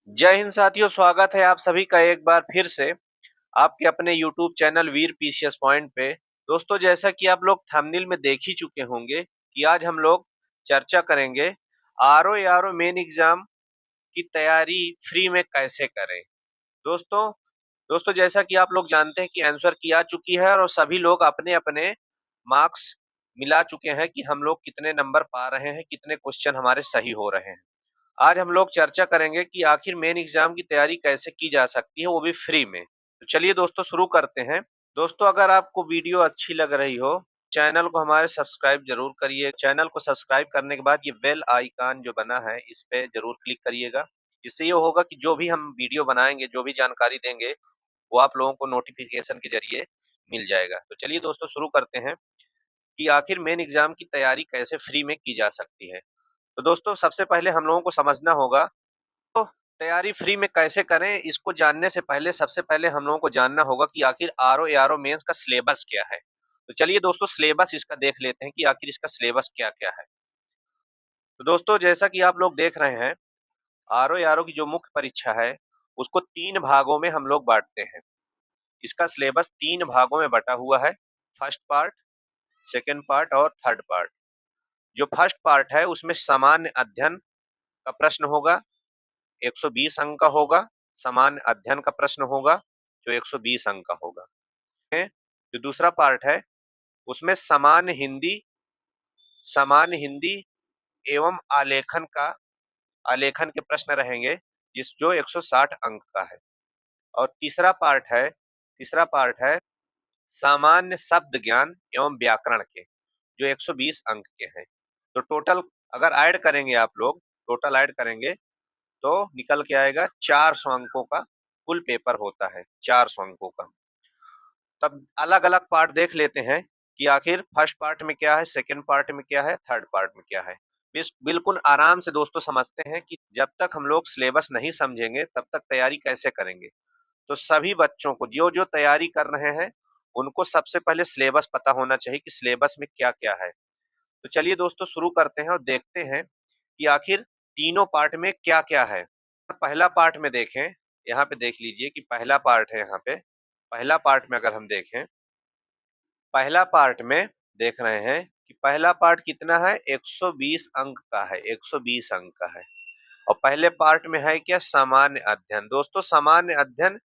जय हिंद साथियों, स्वागत है आप सभी का एक बार फिर से आपके अपने YouTube चैनल वीर पीसीएस पॉइंट पे। दोस्तों, जैसा कि आप लोग थंबनेल में देख ही चुके होंगे कि आज हम लोग चर्चा करेंगे आरओ आरओ मेन एग्जाम की तैयारी फ्री में कैसे करें। दोस्तों दोस्तों जैसा कि आप लोग जानते हैं कि आंसर की आ चुकी है और सभी लोग अपने अपने मार्क्स मिला चुके हैं कि हम लोग कितने नंबर पा रहे हैं, कितने क्वेश्चन हमारे सही हो रहे हैं। आज हम लोग चर्चा करेंगे कि आखिर मेन एग्जाम की तैयारी कैसे की जा सकती है, वो भी फ्री में। तो चलिए दोस्तों, शुरू करते हैं। दोस्तों, अगर आपको वीडियो अच्छी लग रही हो, चैनल को हमारे सब्सक्राइब जरूर करिए। चैनल को सब्सक्राइब करने के बाद ये बेल आइकन जो बना है, इस पे जरूर क्लिक करिएगा। इससे ये होगा कि जो भी हम वीडियो बनाएंगे, जो भी जानकारी देंगे, वो आप लोगों को नोटिफिकेशन के जरिए मिल जाएगा। तो चलिए दोस्तों, शुरू करते हैं कि आखिर मेन एग्जाम की तैयारी कैसे फ्री में की जा सकती है। तो दोस्तों, सबसे पहले हम लोगों को समझना होगा तो तैयारी फ्री में कैसे करें। इसको जानने से पहले सबसे पहले हम लोगों को जानना होगा कि आखिर आरओ आरओ मेंस का सिलेबस क्या है। तो चलिए दोस्तों, सिलेबस इसका देख लेते हैं कि आखिर इसका सिलेबस क्या क्या है। तो दोस्तों, जैसा कि आप लोग देख रहे हैं, आरओ आरओ की जो मुख्य परीक्षा है, उसको 3 भागों में हम लोग बांटते हैं। इसका सिलेबस 3 भागों में बटा हुआ है। फर्स्ट पार्ट, सेकंड पार्ट और थर्ड पार्ट। जो फर्स्ट पार्ट है, उसमें सामान्य अध्ययन का प्रश्न होगा, 120 अंक का होगा। सामान्य अध्ययन का प्रश्न होगा जो 120 अंक का होगा। जो दूसरा पार्ट है, उसमें सामान्य हिंदी एवं आलेखन के प्रश्न रहेंगे, जिस जो 160 अंक का है। और तीसरा पार्ट है सामान्य शब्द ज्ञान एवं व्याकरण के, जो 120 अंक के हैं। तो टोटल अगर ऐड करेंगे आप लोग, टोटल ऐड करेंगे तो निकल के आएगा 400 अंकों का कुल पेपर होता है, 400 अंकों का। तब अलग अलग पार्ट देख लेते हैं कि आखिर फर्स्ट पार्ट में क्या है, सेकंड पार्ट में क्या है, थर्ड पार्ट में क्या है। बिल्कुल आराम से दोस्तों समझते हैं कि जब तक हम लोग सिलेबस नहीं समझेंगे तब तक तैयारी कैसे करेंगे। तो सभी बच्चों को जो जो तैयारी कर रहे हैं, उनको सबसे पहले सिलेबस पता होना चाहिए कि सिलेबस में क्या क्या है। तो चलिए दोस्तों, शुरू करते हैं और देखते हैं कि आखिर तीनों पार्ट में क्या क्या है। पहला पार्ट में देखें, यहाँ पे देख लीजिए कि पहला पार्ट है। यहाँ पे पहला पार्ट में अगर हम देखें, पहला पार्ट में देख रहे हैं कि पहला पार्ट कितना है, 120 अंक का है, 120 अंक का है। और पहले पार्ट में है क्या, सामान्य अध्ययन। दोस्तों, सामान्य अध्ययन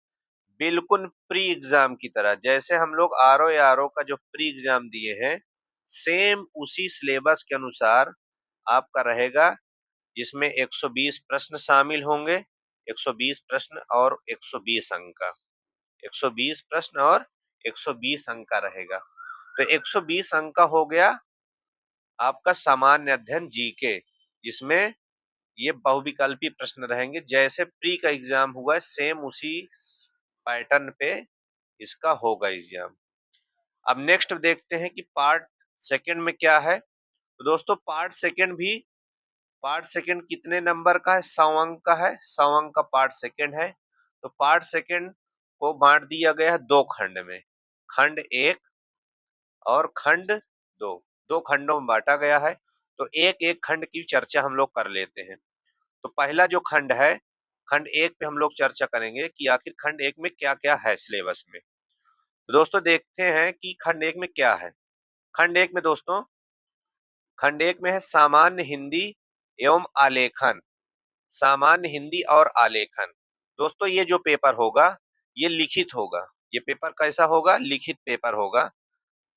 बिल्कुल प्री एग्जाम की तरह, जैसे हम लोग आरओ या आरओ का जो प्री एग्जाम दिए हैं, सेम उसी सिलेबस के अनुसार आपका रहेगा, जिसमें 120 प्रश्न शामिल होंगे। 120 प्रश्न और 120 अंक का, 120 प्रश्न और 120 अंक का रहेगा। तो 120 अंक का हो गया आपका सामान्य अध्ययन जीके, जिसमें ये बहुविकल्पी प्रश्न रहेंगे। जैसे प्री का एग्जाम हुआ है, सेम उसी पैटर्न पे इसका होगा एग्जाम। अब नेक्स्ट देखते हैं कि पार्ट सेकंड में क्या है। तो दोस्तों, पार्ट सेकंड कितने नंबर का है, 100 अंक का है। 100 अंक का पार्ट सेकंड है। तो पार्ट सेकंड को बांट दिया गया है 2 खंड में, खंड 1 और खंड 2। 2 खंडों में बांटा गया है। तो एक एक खंड की चर्चा हम लोग कर लेते हैं। तो पहला जो खंड है, खंड 1 पे हम लोग चर्चा करेंगे कि आखिर खंड 1 में क्या क्या है सिलेबस में। तो दोस्तों, देखते हैं कि खंड 1 में क्या है। खंड 1 में दोस्तों, खंड 1 में है सामान्य हिंदी एवं आलेखन। सामान्य हिंदी और आलेखन। दोस्तों, ये जो पेपर होगा, ये लिखित होगा। ये पेपर कैसा होगा, लिखित पेपर होगा।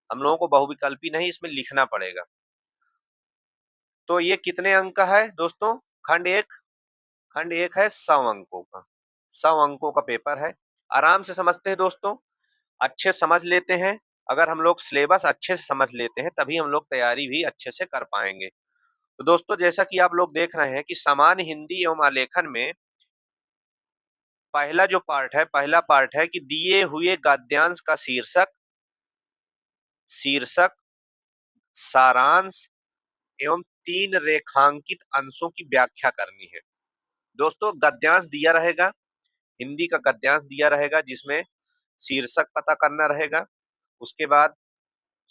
हम लोगों को बहुविकल्पी नहीं, इसमें लिखना पड़ेगा। तो ये कितने अंक का है दोस्तों, खंड 1 है 100 अंकों का। 100 अंकों का पेपर है। आराम से समझते हैं दोस्तों, अच्छे समझ लेते हैं। अगर हम लोग सिलेबस अच्छे से समझ लेते हैं, तभी हम लोग तैयारी भी अच्छे से कर पाएंगे। तो दोस्तों, जैसा कि आप लोग देख रहे हैं कि सामान्य हिंदी एवं आलेखन में पहला पार्ट है कि दिए हुए गद्यांश का शीर्षक, सारांश एवं 3 रेखांकित अंशों की व्याख्या करनी है। दोस्तों, गद्यांश दिया रहेगा, हिंदी का गद्यांश दिया रहेगा, जिसमें शीर्षक पता करना रहेगा। उसके बाद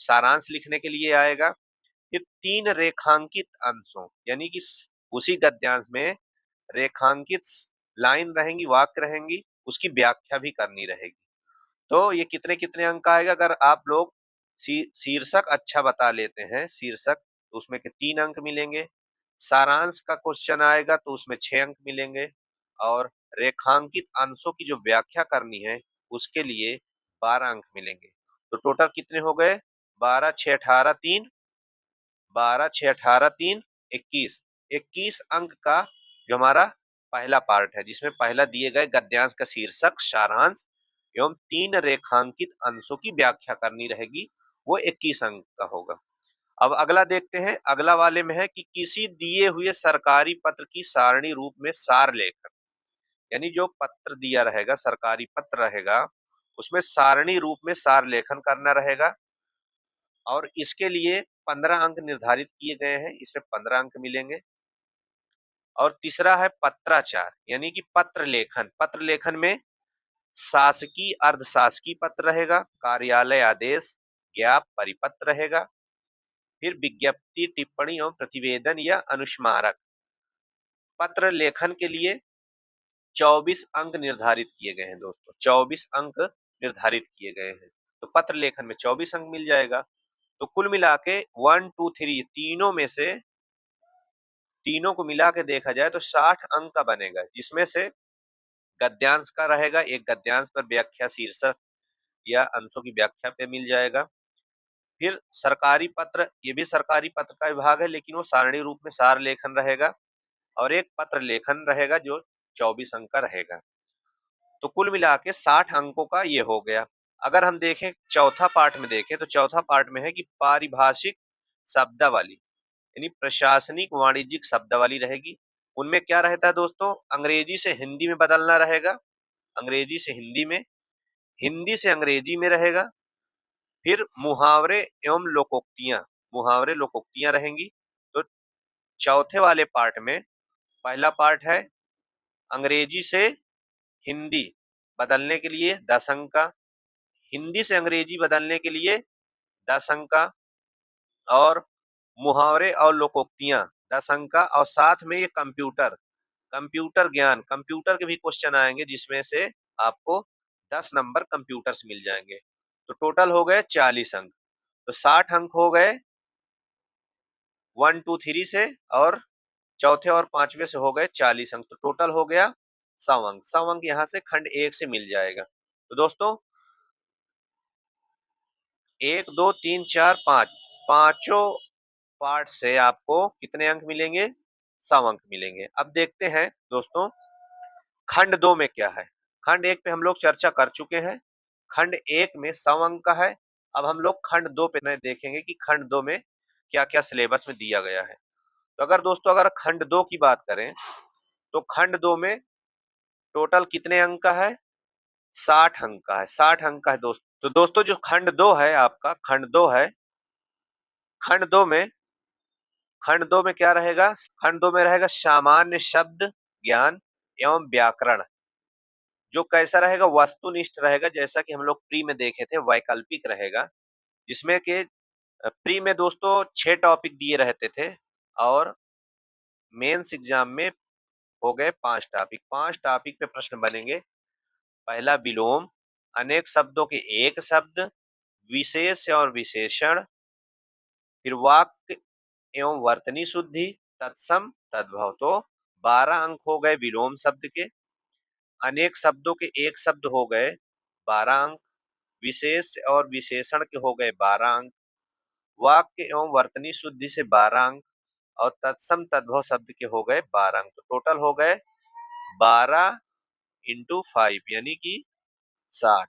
सारांश लिखने के लिए आएगा। फिर 3 रेखांकित अंशों, यानी कि उसी गद्यांश में रेखांकित लाइन रहेंगी, वाक्य रहेंगी, उसकी व्याख्या भी करनी रहेगी। तो ये कितने कितने अंक आएगा? अगर आप लोग शीर्षक अच्छा बता लेते हैं, शीर्षक, तो उसमें के 3 अंक मिलेंगे। सारांश का क्वेश्चन आएगा तो उसमें 6 अंक मिलेंगे। और रेखांकित अंशों की जो व्याख्या करनी है उसके लिए 12 अंक मिलेंगे। तो टोटल कितने हो गए? 12 6 18 3, 12 6 18 3 21। 21 अंक का जो हमारा पहला पार्ट है, जिसमें पहला दिए गए गद्यांश का शीर्षक, सारांश एवं 3 रेखांकित अंशों की व्याख्या करनी रहेगी, वो 21 अंक का होगा। अब अगला देखते हैं। अगला वाले में है कि किसी दिए हुए सरकारी पत्र की सारणी रूप में सार लेखन, यानी जो पत्र दिया रहेगा, सरकारी पत्र रहेगा, उसमें सारणी रूप में सार लेखन करना रहेगा। और इसके लिए 15 अंक निर्धारित किए गए हैं, इसमें 15 अंक मिलेंगे। और तीसरा है पत्राचार, यानी कि पत्र लेखन। पत्र लेखन में शासकीय, अर्धशासकीय पत्र रहेगा, कार्यालय आदेश, ज्ञाप, परिपत्र रहेगा। फिर विज्ञप्ति, टिप्पणी और प्रतिवेदन या अनुस्मारक। पत्र लेखन के लिए 24 अंक निर्धारित किए गए हैं दोस्तों, 24 अंक निर्धारित किए गए हैं। तो पत्र लेखन में 24 अंक मिल जाएगा। तो कुल मिला के 1 2 3 तीनों में से, तीनों को मिला के देखा जाए तो 60 अंक का बनेगा, जिसमें से गद्यांश का रहेगा, एक गद्यांश पर व्याख्या, शीर्षक या अंशों की व्याख्या पे मिल जाएगा। फिर सरकारी पत्र, ये भी सरकारी पत्र का विभाग है, लेकिन वो सारणी रूप में सार लेखन रहेगा। और एक पत्र लेखन रहेगा जो 24 अंक का रहेगा। तो कुल मिला के 60 अंकों का ये हो गया। अगर हम देखें चौथा पार्ट में देखें तो चौथा पार्ट में है कि पारिभाषिक शब्दावली, यानी प्रशासनिक वाणिज्यिक शब्दावली रहेगी। उनमें क्या रहता है दोस्तों? अंग्रेजी से हिंदी में बदलना रहेगा, अंग्रेजी से हिंदी में, हिंदी से अंग्रेजी में रहेगा। फिर मुहावरे एवं लोकोक्तियां, मुहावरे लोकोक्तियां रहेंगी। तो चौथे वाले पार्ट में पहला पार्ट है अंग्रेजी से हिंदी बदलने के लिए 10 अंक का, हिंदी से अंग्रेजी बदलने के लिए 10 अंक का, और मुहावरे और लोकोक्तियां 10 अंक का। और साथ में ये कंप्यूटर, कंप्यूटर ज्ञान, कंप्यूटर के भी क्वेश्चन आएंगे, जिसमें से आपको 10 नंबर कंप्यूटर से मिल जाएंगे। तो टोटल हो गए 40 अंक। तो 60 अंक हो गए 1 2 3 से, और चौथे और पांचवे से हो गए 40 अंक। तो टोटल हो गया 100 अंक। 100 अंक यहाँ से खंड 1 से मिल जाएगा। तो दोस्तों 1 2 3 4 5, पांचों पार्ट से आपको कितने अंक मिलेंगे? 100 अंक मिलेंगे। अब देखते हैं दोस्तों खंड 2 में क्या है। खंड 1 पे हम लोग चर्चा कर चुके हैं। खंड 1 में 100 अंक का है। अब हम लोग खंड 2 पे देखेंगे कि खंड 2 में क्या क्या सिलेबस में दिया गया है। तो अगर दोस्तों अगर खंड 2 की बात करें तो खंड 2 में टोटल कितने अंक का है? 60 अंक का है, 60 अंक का है दोस्तों। तो दोस्तों जो खंड 2 है, आपका खंड 2 है, खंड 2 में, खंड 2 में क्या रहेगा? खंड 2 में रहेगा सामान्य शब्द ज्ञान एवं व्याकरण। जो कैसा रहेगा? वस्तुनिष्ठ रहेगा, जैसा कि हम लोग प्री में देखे थे। वैकल्पिक रहेगा, जिसमें के प्री में दोस्तों 6 टॉपिक दिए रहते थे, और मेंस एग्जाम में हो गए 5 टॉपिक। 5 टॉपिक पे प्रश्न बनेंगे। पहला विलोम, अनेक शब्दों के एक शब्द, विशेष और विशेषण, फिर वाक्य एवं वर्तनी शुद्धि, तत्सम तद्भव। तो 12 अंक हो गए विलोम शब्द के, अनेक शब्दों के एक शब्द हो गए 12 अंक, विशेष और विशेषण के हो गए 12 अंक, वाक्य एवं वर्तनी शुद्धि से 12 अंक, और तत्सम तद्भव शब्द के हो गए 12 अंक। तो टोटल हो गए 12 इंटू 5, यानी कि 60।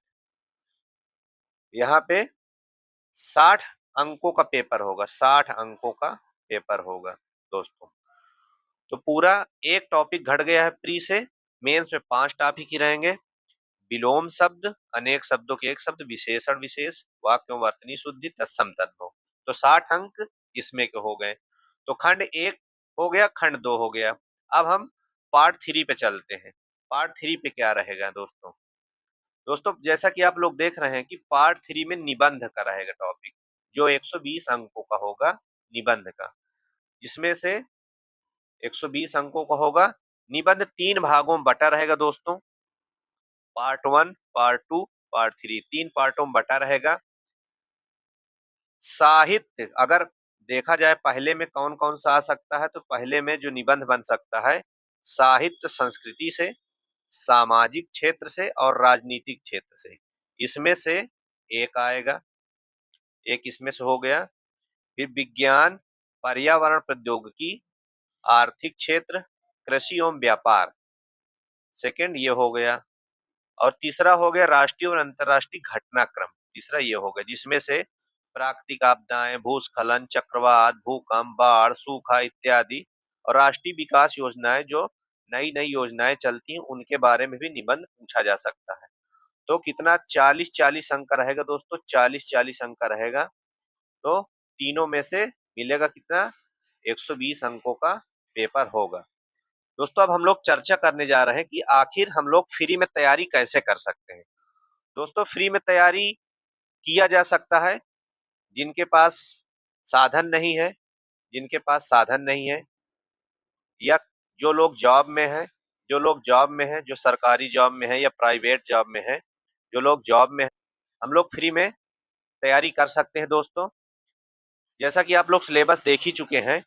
यहाँ पे 60 अंकों का पेपर होगा, 60 अंकों का पेपर होगा दोस्तों। तो पूरा एक टॉपिक घट गया है प्री से। मेंस में 5 टॉपिक ही रहेंगे। विलोम शब्द, अनेक शब्दों के एक शब्द, विशेषण विशेष, वाक्य वर्तनी शुद्धि, तत्सम तद्भव। तो 60 अंक इसमें के हो गए। तो खंड 1 हो गया, खंड 2 हो गया। अब हम पार्ट 3 पे चलते हैं। पार्ट 3 पे क्या रहेगा दोस्तों? दोस्तों जैसा कि आप लोग देख रहे हैं कि पार्ट 3 में निबंध का रहेगा टॉपिक, जो 120 अंकों का होगा निबंध का, जिसमें से 120 अंकों का होगा निबंध 3 भागों में बटा रहेगा दोस्तों। पार्ट 1, पार्ट 2, पार्ट 3, 3 पार्टों में बटा रहेगा। साहित्य अगर देखा जाए पहले में कौन-कौन सा आ सकता है, तो पहले में जो निबंध बन सकता है, साहित्य संस्कृति से, सामाजिक क्षेत्र से और राजनीतिक क्षेत्र से। इसमें से एक आएगा, एक इसमें से हो गया। फिर विज्ञान, पर्यावरण प्रौद्योगिकी, आर्थिक क्षेत्र, कृषि एवं व्यापार, सेकंड ये हो गया। और तीसरा हो गया राष्ट्रीय और अंतर्राष्ट्रीय घटनाक्रम, तीसरा ये हो गया, जिसमें से प्राकृतिक आपदाएं, भूस्खलन, चक्रवात, भूकंप, बाढ़, सूखा इत्यादि और राष्ट्रीय विकास योजनाएं, जो नई नई योजनाएं चलती हैं उनके बारे में भी निबंध पूछा जा सकता है। तो कितना 40-40 अंक का रहेगा दोस्तों, 40-40 अंक का रहेगा। तो तीनों में से मिलेगा कितना, 120 अंकों का पेपर होगा। दोस्तों अब हम लोग चर्चा करने जा रहे हैं कि आखिर हम लोग फ्री में तैयारी कैसे कर सकते हैं। दोस्तों फ्री में तैयारी किया जा सकता है जिनके पास साधन नहीं है, जिनके पास साधन नहीं है, या जो लोग जॉब में हैं, जो लोग जॉब में हैं, जो सरकारी जॉब में है या प्राइवेट जॉब में है, जो लोग जॉब में हैं, हम लोग फ्री में तैयारी कर सकते हैं दोस्तों। जैसा कि आप लोग सिलेबस देख ही चुके हैं।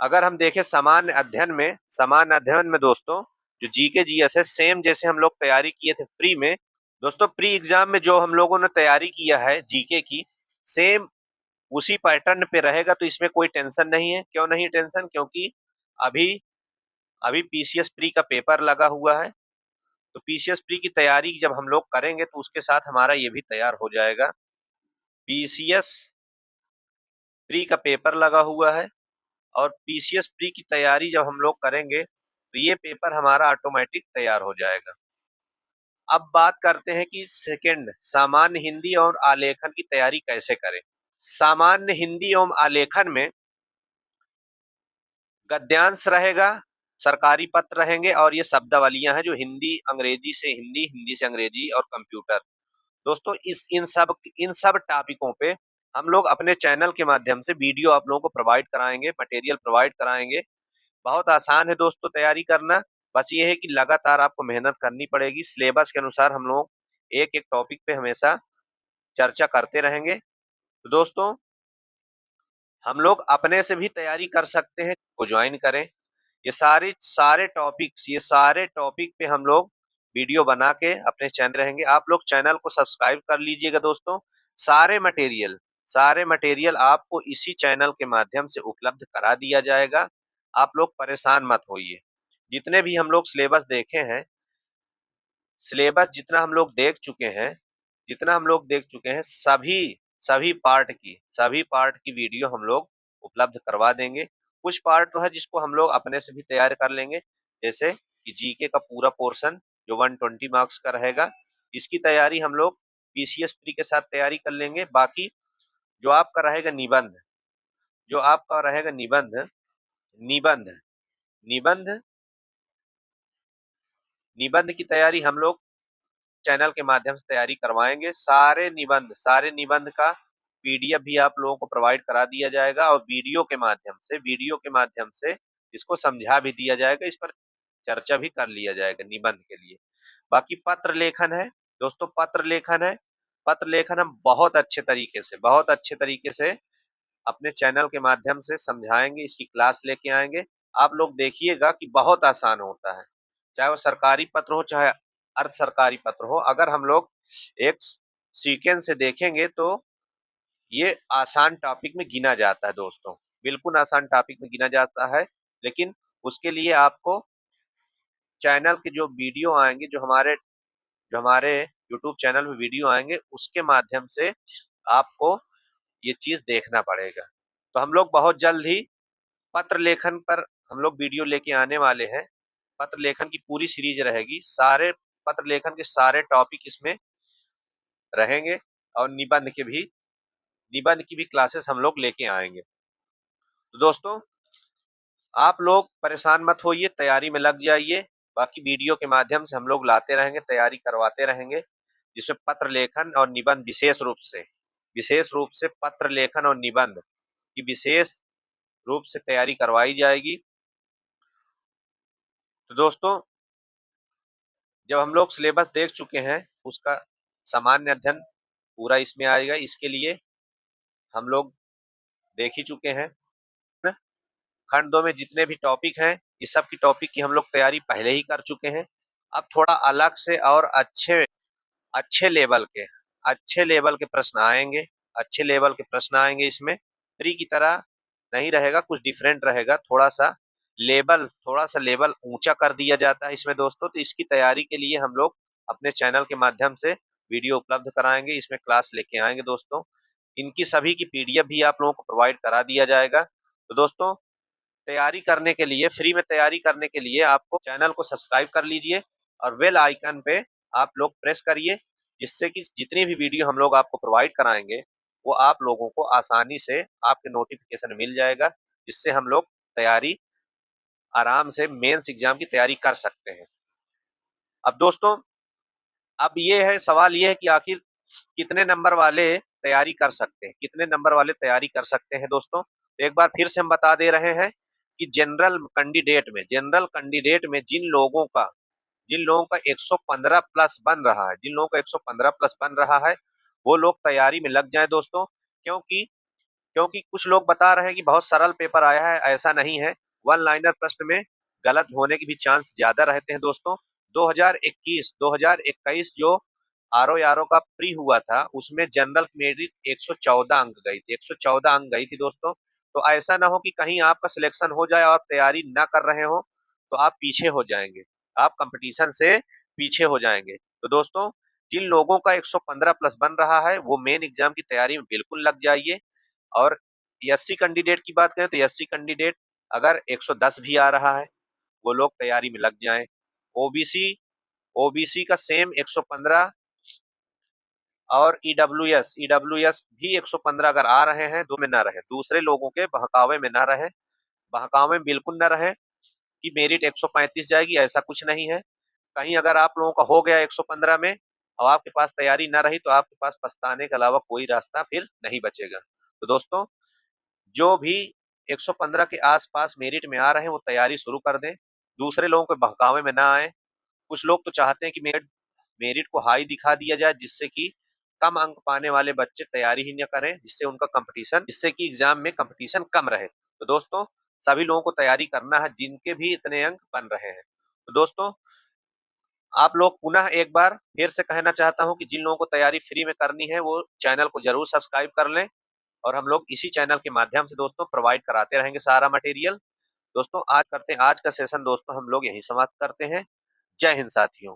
अगर हम देखें सामान्य अध्ययन में दोस्तों, जो जीके जीएस है, सेम जैसे हम लोग तैयारी किए थे फ्री में। दोस्तों प्री एग्जाम में जो हम लोगों ने तैयारी किया है जीके की, सेम उसी पैटर्न पे रहेगा, तो इसमें कोई टेंशन नहीं है। क्यों नहीं टेंशन, क्योंकि अभी अभी पीसीएस प्री का पेपर लगा हुआ है। तो पीसीएस प्री की तैयारी जब हम लोग करेंगे तो उसके साथ हमारा ये भी तैयार हो जाएगा। पीसीएस प्री का पेपर लगा हुआ है और पीसीएस प्री की तैयारी जब हम लोग करेंगे तो ये पेपर हमारा ऑटोमेटिक तैयार हो जाएगा। अब बात करते हैं कि सेकंड, सामान्य हिंदी और आलेखन की तैयारी कैसे करें। सामान्य हिंदी एवं आलेखन में गद्यांश रहेगा, सरकारी पत्र रहेंगे और ये शब्दावलियां हैं जो हिंदी अंग्रेजी से हिंदी, हिंदी से अंग्रेजी और कंप्यूटर। दोस्तों इन सब टॉपिकों पे हम लोग अपने चैनल के माध्यम से वीडियो आप लोगों को प्रोवाइड कराएंगे, मटेरियल प्रोवाइड कराएंगे। बहुत आसान है दोस्तों तैयारी करना। बस ये है कि लगातार आपको मेहनत करनी पड़ेगी। सिलेबस के अनुसार हम लोग एक एक टॉपिक पे हमेशा चर्चा करते रहेंगे। तो दोस्तों हम लोग अपने से भी तैयारी कर सकते हैं, को ज्वाइन करें। ये सारे टॉपिक पे हम लोग वीडियो बना के अपने चैनल रहेंगे। आप लोग चैनल को सब्सक्राइब कर लीजिएगा दोस्तों। सारे मटेरियल सारे मटेरियल आपको इसी चैनल के माध्यम से उपलब्ध करा दिया जाएगा। आप लोग परेशान मत होइए। जितने भी हम लोग सिलेबस देखे हैं, सिलेबस जितना हम लोग देख चुके हैं, सभी पार्ट की वीडियो हम लोग उपलब्ध करवा देंगे। कुछ पार्ट तो है जिसको हम लोग अपने से भी तैयार कर लेंगे, जैसे कि जीके का पूरा पोर्शन जो 120 मार्क्स का रहेगा, इसकी तैयारी हम लोग पीसीएस प्री के साथ तैयारी कर लेंगे। बाकी जो आपका रहेगा निबंध जो आपका रहेगा निबंध निबंध निबंध निबंध की तैयारी हम लोग चैनल के माध्यम से तैयारी करवाएंगे। सारे निबंध का पीडीएफ भी आप लोगों को प्रोवाइड करा दिया जाएगा और वीडियो के माध्यम से इसको समझा भी दिया जाएगा, इस पर चर्चा भी कर लिया जाएगा निबंध के लिए। बाकी पत्र लेखन है दोस्तों, पत्र लेखन हम बहुत अच्छे तरीके से अपने चैनल के माध्यम से समझाएंगे, इसकी क्लास लेके आएंगे। आप लोग देखिएगा कि बहुत आसान होता है, चाहे वो सरकारी पत्र हो चाहे अर्ध सरकारी पत्र हो। अगर हम लोग एक सीक्वेंस से देखेंगे तो ये आसान टॉपिक में गिना जाता है दोस्तों, बिल्कुल आसान टॉपिक में गिना जाता है। लेकिन उसके लिए आपको चैनल के जो वीडियो आएंगे, जो हमारे यूट्यूब चैनल में वीडियो आएंगे, उसके माध्यम से आपको ये चीज देखना पड़ेगा। तो हम लोग बहुत जल्द ही पत्र लेखन पर हम लोग वीडियो लेके आने वाले हैं। पत्र लेखन की पूरी सीरीज रहेगी, सारे पत्र लेखन के सारे टॉपिक इसमें रहेंगे और निबंध की भी क्लासेस हम लोग लेके आएंगे। तो दोस्तों आप लोग परेशान मत होइए, तैयारी में लग जाइए। बाकी वीडियो के माध्यम से हम लोग लाते रहेंगे, तैयारी करवाते रहेंगे, जिसमें पत्र लेखन और निबंध विशेष रूप से पत्र लेखन और निबंध की विशेष रूप से तैयारी करवाई जाएगी। तो दोस्तों, जब हम लोग सिलेबस देख चुके हैं, उसका सामान्य अध्ययन पूरा इसमें आएगा। इसके लिए हम लोग देख ही चुके हैं ना? खंड 2 में जितने भी टॉपिक हैं, ये सब की टॉपिक की हम लोग तैयारी पहले ही कर चुके हैं। अब थोड़ा अलग से और अच्छे अच्छे लेवल के अच्छे लेवल के प्रश्न आएँगे, अच्छे लेवल के प्रश्न आएँगे इसमें। थ्री की तरह नहीं रहेगा, कुछ डिफरेंट रहेगा, थोड़ा-सा लेवल ऊँचा कर दिया जाता है इसमें दोस्तों। तो इसकी तैयारी के लिए हम लोग अपने चैनल के माध्यम से वीडियो उपलब्ध कराएँगे, इसमें क्लास लेके आएँगे दोस्तों। इनकी सभी की पीडीएफ भी आप लोगों को प्रोवाइड करा दिया जाएगा। तो दोस्तों, तैयारी करने के लिए, फ्री में तैयारी करने के लिए आपको चैनल को सब्सक्राइब कर लीजिए और बेल आइकन पे आप लोग प्रेस करिए, जिससे कि जितनी भी वीडियो हम लोग आपको प्रोवाइड कराएँगे, वो आप लोगों को आसानी से आपके नोटिफ़िकेशन मिल जाएगा, जिससे हम लोग तैयारी आराम से मेंस एग्ज़ाम की तैयारी कर सकते हैं। अब दोस्तों, अब ये है सवाल ये है कि आखिर कितने नंबर वाले तैयारी कर सकते हैं? कितने नंबर वाले तैयारी कर सकते हैं दोस्तों? तो एक बार फिर से हम बता दे रहे हैं कि जनरल कैंडिडेट में जिन लोगों का 115 प्लस बन रहा है, जिन लोगों का 115 प्लस बन रहा है, वो लोग तैयारी में लग जाएँ दोस्तों। क्योंकि क्योंकि कुछ लोग बता रहे हैं कि बहुत सरल पेपर आया है, ऐसा नहीं है। वन लाइनर प्रश्न में गलत होने के भी चांस ज़्यादा रहते हैं दोस्तों। 2021 जो आरओ का प्री हुआ था, उसमें जनरल मेरिट 114 अंक गई थी, 114 अंक गई थी दोस्तों। तो ऐसा ना हो कि कहीं आपका सिलेक्शन हो जाए और तैयारी ना कर रहे हो, तो आप पीछे हो जाएँगे। आप कॉम्पिटिशन से पीछे हो जाएँगे। तो दोस्तों, जिन लोगों का 115 प्लस बन रहा है, वो मेन एग्ज़ाम की तैयारी में बिल्कुल लग जाइए। और एससी कैंडिडेट की बात करें तो एससी कैंडिडेट अगर 110 भी आ रहा है, वो लोग तैयारी में लग जाएँ। ओबीसी ओबीसी का सेम 115 और ईडब्ल्यूएस भी 115 अगर आ रहे हैं, तो में ना रहे, दूसरे लोगों के बहकावे में ना रहे, बहकावे में बिल्कुल ना रहे कि मेरिट 135 जाएगी, ऐसा कुछ नहीं है। कहीं अगर आप लोगों का हो गया 115 में और आपके पास तैयारी ना रही, तो आपके पास पछताने के अलावा कोई रास्ता फिर नहीं बचेगा। तो दोस्तों, जो भी 115 के आस-पास मेरिट में आ रहे हैं, वो तैयारी शुरू कर दें। दूसरे लोगों के बहकावे में ना आएँ। कुछ लोग तो चाहते हैं कि मेरिट मेरिट को हाई दिखा दिया जाए, जिससे कि कम अंक पाने वाले बच्चे तैयारी ही ना करें, जिससे कि एग्ज़ाम में कॉम्पिटिशन कम रहे। तो दोस्तों, सभी लोगों को तैयारी करना है, जिनके भी इतने अंक बन रहे हैं। तो दोस्तों, आप लोग पुनः एक बार फिर से कहना चाहता हूँ कि जिन लोगों को तैयारी फ्री में करनी है, वो चैनल को ज़रूर सब्सक्राइब कर लें और हम लोग इसी चैनल के माध्यम से दोस्तों प्रोवाइड कराते रहेंगे सारा मटेरियल। दोस्तों, आज का सेशन दोस्तों हम लोग यहीं समाप्त करते हैं। जय हिंद साथियों।